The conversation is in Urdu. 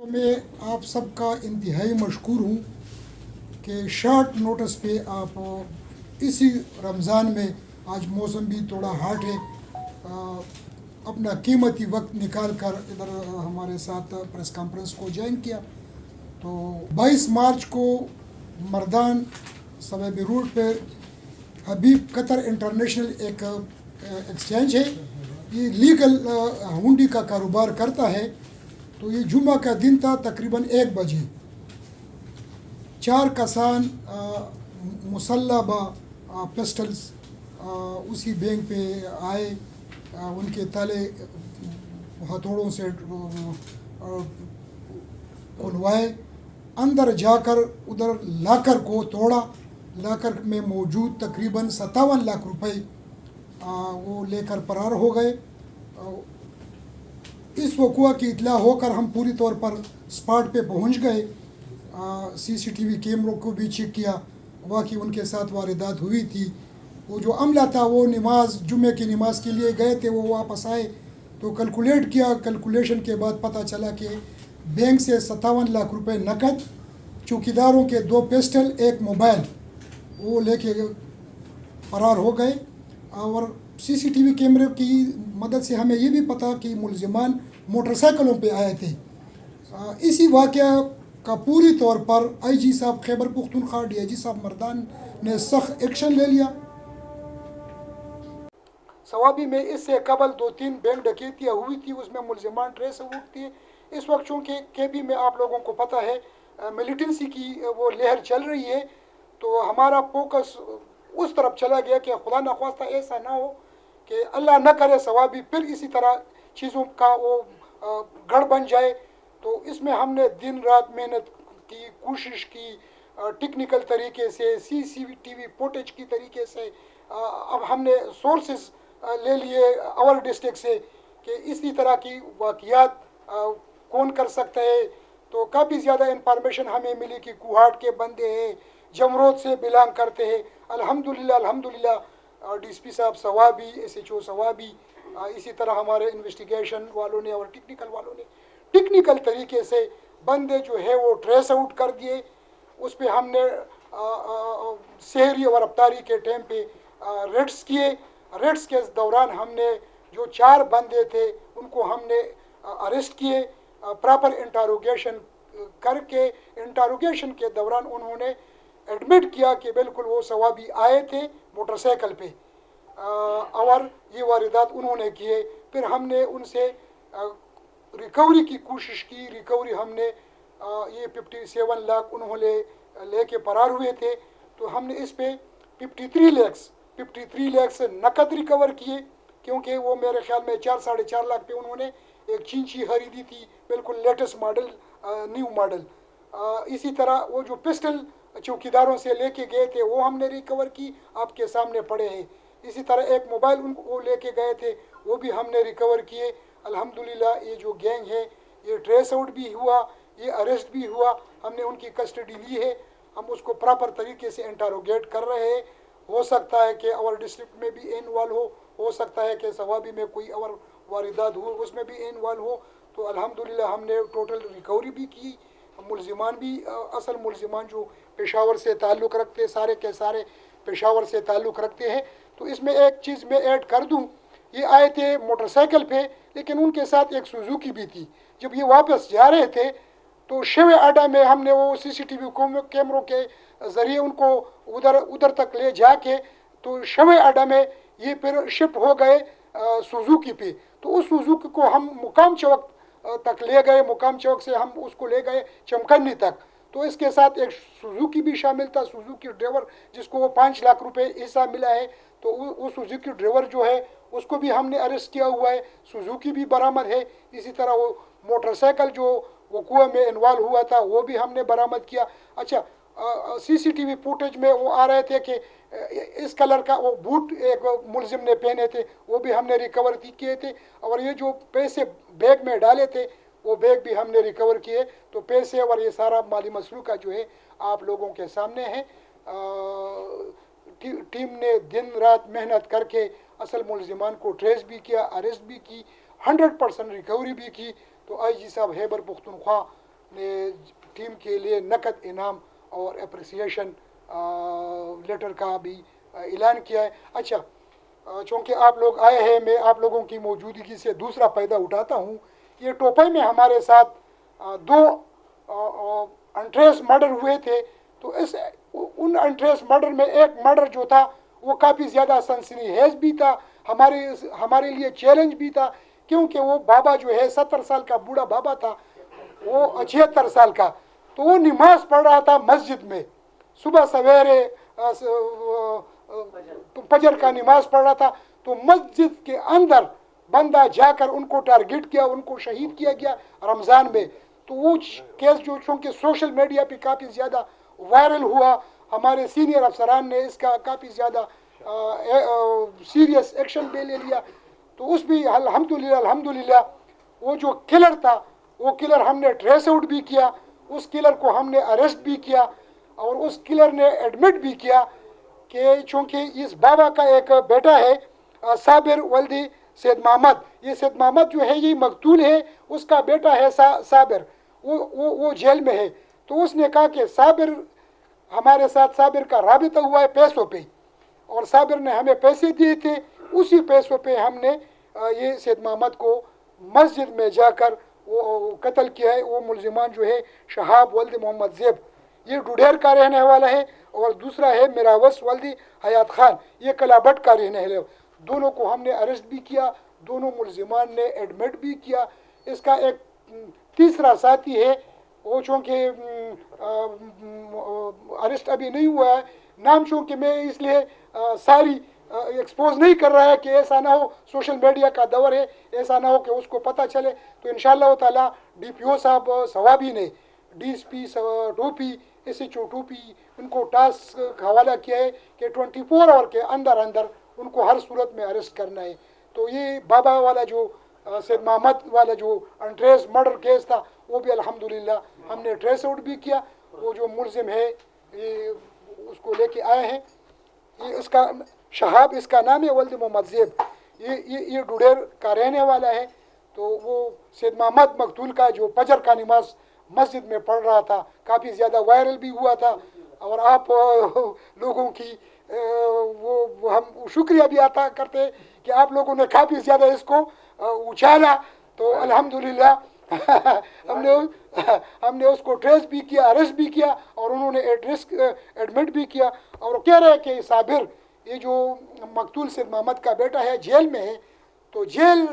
میں آپ سب کا انتہائی مشکور ہوں کہ شارٹ نوٹس پہ آپ اسی رمضان میں، آج موسم بھی تھوڑا ہاٹ ہے، اپنا قیمتی وقت نکال کر ادھر ہمارے ساتھ پریس کانفرنس کو جوائن کیا۔ تو 22 مارچ کو مردان سویبی روڈ پہ حبیب قطر انٹرنیشنل ایک ایکسچینج ہے، یہ لیگل ہنڈی کا کاروبار کرتا ہے۔ تو یہ جمعہ کا دن تھا، تقریباً 1 بجے 4 کسان مسلح با پسٹلز اسی بینک پہ آئے، ان کے تالے ہتھوڑوں سے کھلوائے، اندر جا کر ادھر لاکر کو توڑا، لاکر میں موجود تقریباً 57 لاکھ روپے وہ لے کر فرار ہو گئے۔ اس وقوع کی اطلاع ہو کر ہم پوری طور پر اسپاٹ پہ پہنچ گئے، سی سی ٹی وی کیمروں کو بھی چیک کیا، واقعی ان کے ساتھ واردات ہوئی تھی۔ وہ جو عملہ تھا وہ جمعے کی نماز کے لیے گئے تھے، وہ واپس آئے تو کیلکولیٹ کیا، کیلکولیشن کے بعد پتہ چلا کہ بینک سے 57 لاکھ روپے نقد، چوکیداروں کے 2 پسٹل، 1 موبائل وہ لے کے فرار ہو گئے۔ اور سی سی ٹی وی کیمرے کی مدد سے ہمیں یہ بھی پتہ کہ ملزمان موٹر سائیکلوں پہ آئے تھے۔ اسی واقعہ کا پوری طور پر آئی جی صاحب خیبر پختونخوا، ڈی آئی جی صاحب مردان نے سخت ایکشن لے لیا۔ سوابی میں اس سے قبل 2-3 بینک ڈکیتیاں ہوئی تھی، اس میں ملزمان ٹریس آؤٹ تھے۔ اس وقت چونکہ کے بی میں آپ لوگوں کو پتہ ہے ملیٹنسی کی وہ لہر چل رہی ہے، تو ہمارا فوکس اس طرف چلا گیا کہ خدا نخواستہ ایسا نہ ہو کہ اللہ نہ کرے سوابی پھر اسی طرح چیزوں کا وہ گڑھ بن جائے۔ تو اس میں ہم نے دن رات محنت کی، کوشش کی، ٹیکنیکل طریقے سے، سی سی ٹی وی فوٹیج کی طریقے سے۔ اب ہم نے سورسز لے لیے اور ڈسٹرکٹ سے کہ اسی طرح کی واقعات کون کر سکتا ہے۔ تو کافی زیادہ انفارمیشن ہمیں ملی کہ کوہاٹ کے بندے ہیں، جمرود سے بلانگ کرتے ہیں۔ الحمدللہ ڈی ایس پی صاحب Swabi, S H O Swabi, اسی طرح ہمارے انویسٹیگیشن والوں نے اور ٹیکنیکل والوں نے ٹیکنیکل طریقے سے بندے جو ہے وہ ٹریس آؤٹ کر دیے۔ اس پہ ہم نے سحری اور افطاری کے ٹائم پہ ریڈس کیے۔ ریڈس کے دوران ہم نے جو 4 بندے تھے ان کو ہم نے اریسٹ کیے، پراپر انٹاروگیشن کر کے۔ انٹاروگیشن کے دوران انہوں نے ایڈمٹ کیا کہ بالکل وہ سوابی آئے تھے موٹر سائیکل پہ، اور یہ واردات انہوں نے کیے۔ پھر ہم نے ان سے ریکوری کی کوشش کی۔ ریکوری ہم نے یہ 57 لاکھ انہوں نے لے کے فرار ہوئے تھے، تو ہم نے اس پہ 53 لاکھ سے نقد ریکور کیے، کیونکہ وہ میرے خیال میں 4-4.5 لاکھ پہ انہوں نے ایک چینچی خریدی تھی، بالکل لیٹسٹ ماڈل، نیو ماڈل۔ اسی طرح وہ جو پسٹل چوکیداروں سے لے کے گئے تھے وہ ہم نے ریکور کی، آپ کے سامنے پڑے ہیں۔ اسی طرح ایک موبائل ان کو لے کے گئے تھے، وہ بھی ہم نے ریکور کیے۔ الحمدللہ یہ جو گینگ ہے یہ ٹریس آؤٹ بھی ہوا، یہ اریسٹ بھی ہوا، ہم نے ان کی کسٹڈی لی ہے، ہم اس کو پراپر طریقے سے انٹاروگیٹ کر رہے ہیں۔ ہو سکتا ہے کہ اور ڈسٹرکٹ میں بھی انوالو ہو سکتا ہے کہ سوابی میں کوئی اور واردات ہو اس میں بھی انوالو ہو۔ تو الحمدللہ ہم نے ٹوٹل ریکوری بھی کی۔ ملزمان بھی اصل ملزمان جو پشاور سے تعلق رکھتے، سارے کے سارے پشاور سے تعلق رکھتے ہیں۔ تو اس میں ایک چیز میں ایڈ کر دوں، یہ آئے تھے موٹر سائیکل پہ، لیکن ان کے ساتھ ایک سوزوکی بھی تھی۔ جب یہ واپس جا رہے تھے تو شیوے اڈا میں ہم نے وہ سی سی ٹی وی کیمروں کے ذریعے ان کو ادھر تک لے جا کے، تو شیوے اڈا میں یہ پھر شفٹ ہو گئے سوزوکی پہ۔ تو اس سوزوکی کو ہم مقام چوک تک لے گئے، مقام چوک سے ہم اس کو لے گئے چمکنی تک۔ تو اس کے ساتھ ایک سوزوکی بھی شامل تھا، سوزوکی ڈرائیور جس کو وہ 5 لاکھ روپے حصہ ملا ہے، تو وہ سوزوکی ڈرائیور جو ہے اس کو بھی ہم نے اریسٹ کیا ہوا ہے، سوزوکی بھی برآمد ہے۔ اسی طرح وہ موٹر سائیکل جو وقوع میں انوالو ہوا تھا وہ بھی ہم نے برآمد کیا۔ اچھا، سی سی ٹی وی فوٹیج میں وہ آ رہے تھے کہ اس کلر کا وہ بوٹ ایک ملزم نے پہنے تھے، وہ بھی ہم نے ریکور کیے تھے، اور یہ جو پیسے بیگ میں ڈالے تھے وہ بیگ بھی ہم نے ریکور کیے۔ تو پیسے اور یہ سارا مالی مسلوقہ جو ہے آپ لوگوں کے سامنے ہے۔ ٹیم نے دن رات محنت کر کے اصل ملزمان کو ٹریس بھی کیا، اریسٹ بھی کی، 100% ریکوری بھی کی۔ تو آئی جی صاحب خیبر پختونخوا نے ٹیم کے لیے نقد انعام اور اپریسیشن لیٹر کا بھی اعلان کیا ہے۔ اچھا، چونکہ آپ لوگ آئے ہیں، میں آپ لوگوں کی موجودگی سے دوسرا فائدہ اٹھاتا ہوں۔ یہ ٹوپئی میں ہمارے ساتھ دو انٹریس مرڈر ہوئے تھے، تو ان انٹریس مرڈر میں ایک مرڈر جو تھا وہ کافی زیادہ سنسنی خیز بھی تھا، ہمارے لیے چیلنج بھی تھا، کیونکہ وہ بابا جو ہے 70 سال کا بوڑھا بابا تھا، وہ 76 سال کا، تو وہ نماز پڑھ رہا تھا مسجد میں، صبح سویرے فجر کا نماز پڑھ رہا تھا، تو مسجد کے اندر بندہ جا کر ان کو ٹارگٹ کیا، ان کو شہید کیا گیا رمضان میں۔ تو وہ کیس جو چونکہ سوشل میڈیا پہ کافی زیادہ وائرل ہوا، ہمارے سینئر افسران نے اس کا کافی زیادہ سیریس ایکشن بھی لے لیا، تو اس بھی الحمدللہ وہ جو کلر تھا وہ کلر ہم نے ٹریس آؤٹ بھی کیا، اس کلر کو ہم نے اریسٹ بھی کیا، اور اس کلر نے ایڈمٹ بھی کیا کہ چونکہ اس بابا کا ایک بیٹا ہے صابر ولدی سید محمد، یہ سید محمد جو ہے یہ مقتول ہے، اس کا بیٹا ہے صابر، وہ جیل میں ہے۔ تو اس نے کہا کہ صابر ہمارے ساتھ، صابر کا رابطہ ہوا ہے پیسوں پہ، اور صابر نے ہمیں پیسے دیے تھے، اسی پیسوں پہ ہم نے یہ سید محمد کو مسجد میں جا کر وہ قتل کیا ہے۔ وہ ملزمان جو ہے شہاب ولد محمد زیب، یہ ڈوڈیر کا رہنے والا ہے، اور دوسرا ہے میراوس ولدی حیات خان، یہ کلابٹ کا رہنے والا ہے۔ دونوں کو ہم نے اریسٹ بھی کیا، دونوں ملزمان نے ایڈمٹ بھی کیا۔ اس کا ایک تیسرا ساتھی ہے، وہ چونکہ اریسٹ ابھی نہیں ہوا ہے، نام چونکہ میں اس لیے ساری ایکسپوز نہیں کر رہا ہے کہ ایسا نہ ہو، سوشل میڈیا کا دور ہے، ایسا نہ ہو کہ اس کو پتہ چلے، تو انشاءاللہ تعالی ڈی پی او صاحب ثوابی نے، ڈی ایس پی ٹوپی، ایس ایچ او ٹوپی، ان کو ٹاسک حوالہ کیا ہے کہ 24 آور کے اندر ان کو ہر صورت میں اریسٹ کرنا ہے۔ تو یہ بابا والا جو سید محمد والا جو انٹریس مرڈر کیس تھا، وہ بھی الحمدللہ ہم نے ٹریس آؤٹ بھی کیا، وہ جو ملزم ہے یہ اس کو لے کے آئے ہیں۔ یہ اس کا شہاب اس کا نام ہے، ولد محمد زیب، یہ ڈوڈیر کا رہنے والا ہے۔ تو وہ سید محمد مقتول کا جو فجر کا نماز مسجد میں پڑھ رہا تھا، کافی زیادہ وائرل بھی ہوا تھا، اور آپ لوگوں کی وہ ہم شکریہ بھی عطا کرتے کہ آپ لوگوں نے کافی زیادہ اس کو اچھالا، تو الحمدللہ ہم نے اس کو ٹریس بھی کیا، اریسٹ بھی کیا، اور انہوں نے ایڈمٹ بھی کیا، اور کہہ رہے کہ صابر، یہ جو مقتول سید محمد کا بیٹا ہے، جیل میں ہے، تو جیل